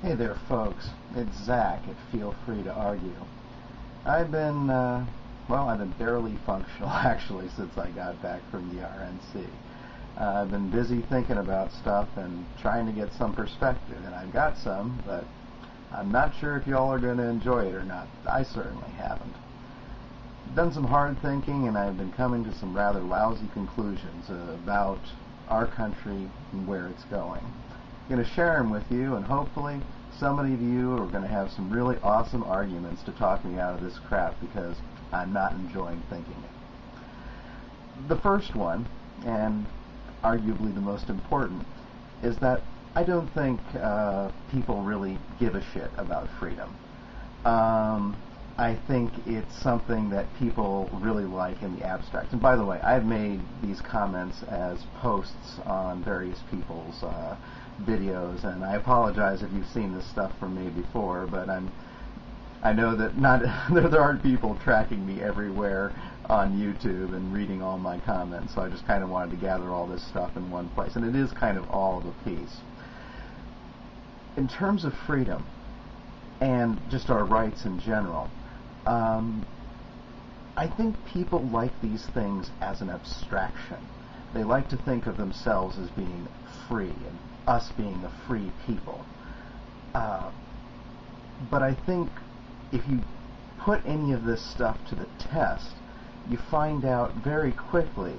Hey there, folks. It's Zach at Feel Free to Argue. I've been barely functional actually since I got back from the RNC. I've been busy thinking about stuff and trying to get some perspective, and I've got some, but I'm not sure if y'all are going to enjoy it or not. I certainly haven't. Done some hard thinking, and I've been coming to some rather lousy conclusions about our country and where it's going. I'm going to share them with you, and hopefully somebody of you are going to have some really awesome arguments to talk me out of this crap, because I'm not enjoying thinking it. The first one, and arguably the most important, is that I don't think people really give a shit about freedom. I think it's something that people really like in the abstract. And by the way, I've made these comments as posts on various people's videos, and I apologize if you've seen this stuff from me before, but I know that there aren't people tracking me everywhere on YouTube and reading all my comments, so I just kind of wanted to gather all this stuff in one place, and it is kind of all of a piece. In terms of freedom and just our rights in general, I think people like these things as an abstraction. They like to think of themselves as being free and us being a free people. But I think if you put any of this stuff to the test, you find out very quickly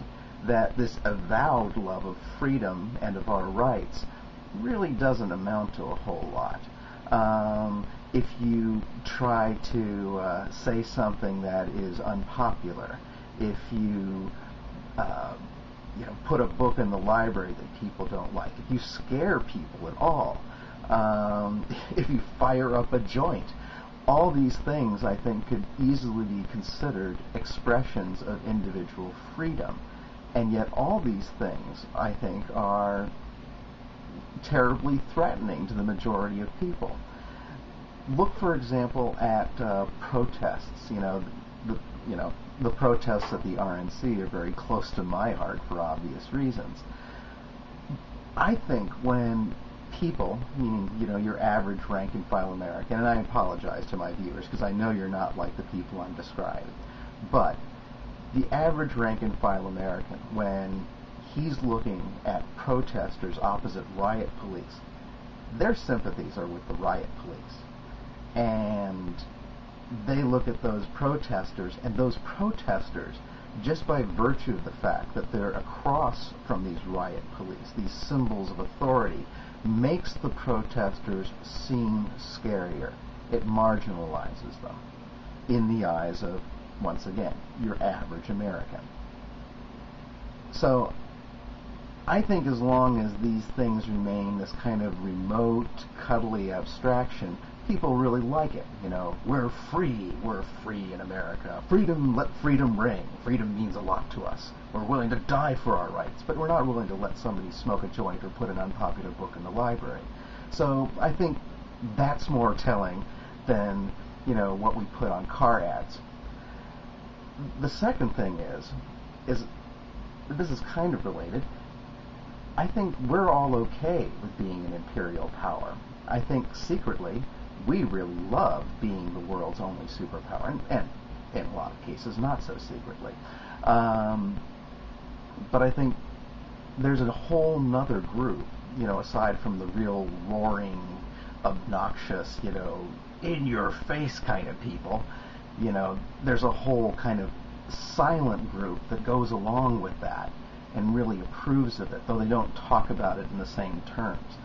that this avowed love of freedom and of our rights really doesn't amount to a whole lot. If you try to say something that is unpopular, if you put a book in the library that people don't like, if you scare people at all, if you fire up a joint, all these things I think could easily be considered expressions of individual freedom. And yet all these things, I think, are terribly threatening to the majority of people. Look, for example, at protests. The protests at the RNC are very close to my heart for obvious reasons. I think when people, meaning your average rank and file American, and I apologize to my viewers because I know you're not like the people I'm describing, but the average rank and file American, when he's looking at protesters opposite riot police, their sympathies are with the riot police. And they look at those protesters, and those protesters, just by virtue of the fact that they're across from these riot police, these symbols of authority, makes the protesters seem scarier. It marginalizes them in the eyes of, once again, your average American. So I think as long as these things remain this kind of remote, cuddly abstraction, people really like it. We're free in America. Freedom, let freedom ring. Freedom means a lot to us. We're willing to die for our rights, but we're not willing to let somebody smoke a joint or put an unpopular book in the library. So I think that's more telling than, what we put on car ads. The second thing is this is kind of related. I think we're all okay with being an imperial power. I think secretly we really love being the world's only superpower, and in a lot of cases not so secretly. But I think there's a whole nother group, aside from the real roaring, obnoxious, in-your-face kind of people. There's a whole kind of silent group that goes along with that and really approves of it, though they don't talk about it in the same terms.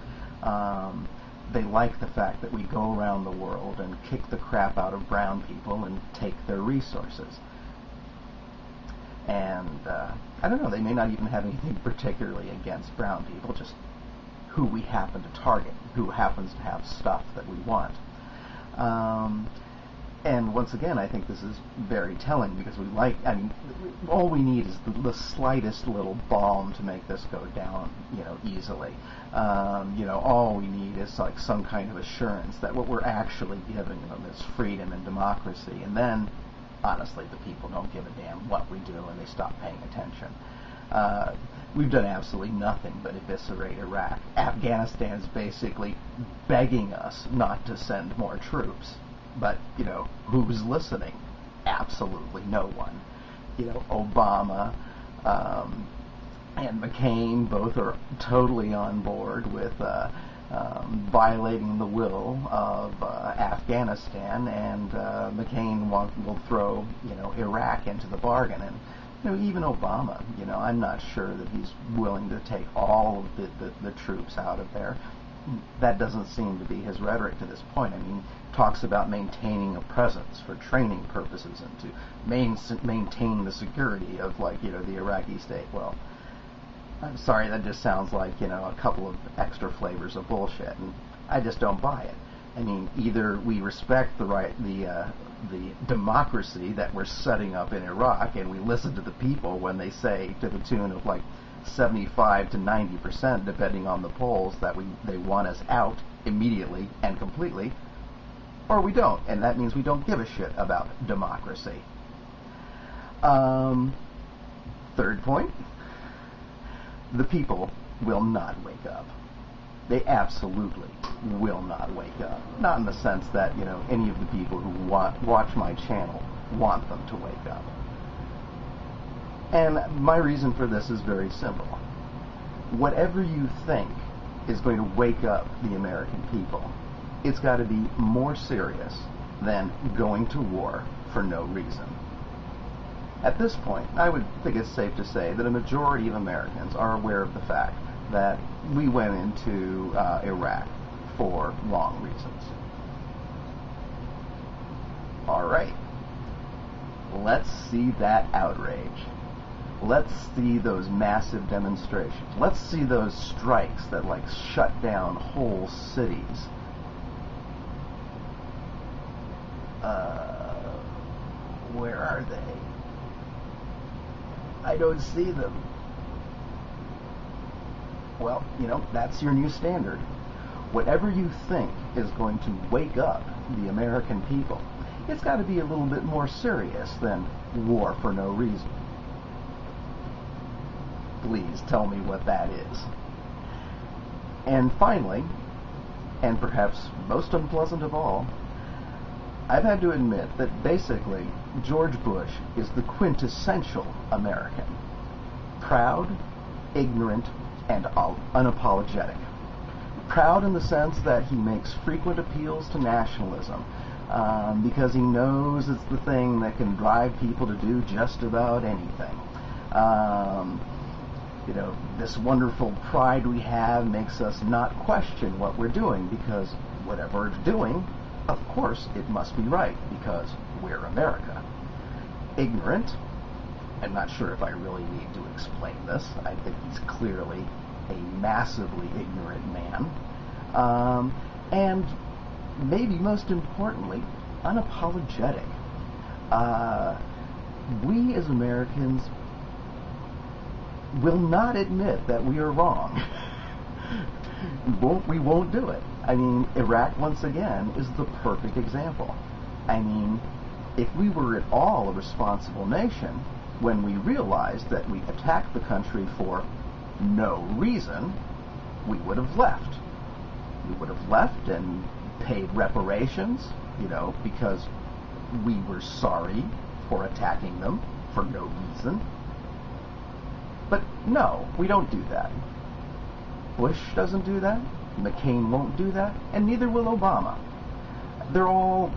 They like the fact that we go around the world and kick the crap out of brown people and take their resources. And I don't know, they may not even have anything particularly against brown people, just who we happen to target, who happens to have stuff that we want. And once again, I think this is very telling, because all we need is the slightest little balm to make this go down, easily. All we need is like some kind of assurance that what we're actually giving them is freedom and democracy. And then, honestly, the people don't give a damn what we do, and they stop paying attention. we've done absolutely nothing but eviscerate Iraq. Afghanistan's basically begging us not to send more troops. But, who's listening? Absolutely no one. Obama and McCain both are totally on board with violating the will of Afghanistan, and McCain will throw, Iraq into the bargain. And even Obama, I'm not sure that he's willing to take all of the troops out of there. That doesn't seem to be his rhetoric to this point. I mean, he talks about maintaining a presence for training purposes and to maintain the security of, the Iraqi state. Well, I'm sorry, that just sounds like, a couple of extra flavors of bullshit, and I just don't buy it. I mean, either we respect the democracy that we're setting up in Iraq, and we listen to the people when they say, to the tune of 75 to 90%, depending on the polls, that they want us out immediately and completely, or we don't, and that means we don't give a shit about democracy. Third point, the people will not wake up. They absolutely will not wake up. Not in the sense that, any of the people who watch my channel want them to wake up. And my reason for this is very simple. Whatever you think is going to wake up the American people, it's got to be more serious than going to war for no reason. At this point, I would think it's safe to say that a majority of Americans are aware of the fact that we went into Iraq for wrong reasons. All right. Let's see that outrage. Let's see those massive demonstrations. Let's see those strikes that shut down whole cities. Where are they? I don't see them. Well, that's your new standard. Whatever you think is going to wake up the American people, it's got to be a little bit more serious than war for no reason. Please tell me what that is. And finally, and perhaps most unpleasant of all, I've had to admit that basically George Bush is the quintessential American. Proud, ignorant, and unapologetic. Proud in the sense that he makes frequent appeals to nationalism because he knows it's the thing that can drive people to do just about anything. This wonderful pride we have makes us not question what we're doing, because whatever it's doing, of course, it must be right, because we're America. Ignorant. I'm not sure if I really need to explain this. I think he's clearly a massively ignorant man. And maybe most importantly, unapologetic. We as Americans will not admit that we are wrong. We won't do it. I mean, Iraq, once again, is the perfect example. I mean, if we were at all a responsible nation, when we realized that we attacked the country for no reason, we would have left. We would have left and paid reparations, because we were sorry for attacking them for no reason. But no, we don't do that. Bush doesn't do that. McCain won't do that, and neither will Obama. They're all,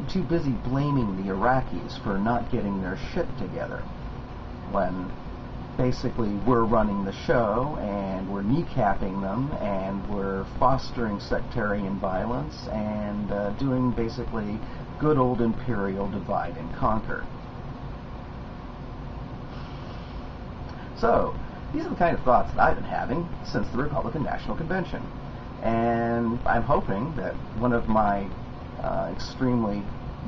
too busy blaming the Iraqis for not getting their shit together, when basically we're running the show, and we're kneecapping them, and we're fostering sectarian violence, and doing basically good old imperial divide and conquer. So, these are the kind of thoughts that I've been having since the Republican National Convention. And I'm hoping that one of my extremely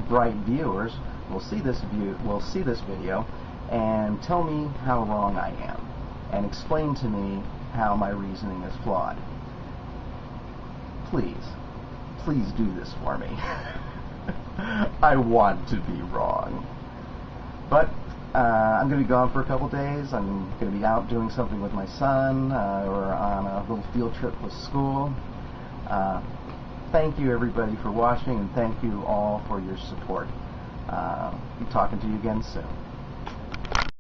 bright viewers will see this video and tell me how wrong I am, and explain to me how my reasoning is flawed. Please do this for me. I want to be wrong. But I'm going to be gone for a couple days. I'm going to be out doing something with my son. We're on a little field trip with school. Thank you, everybody, for watching, and thank you all for your support. Be talking to you again soon.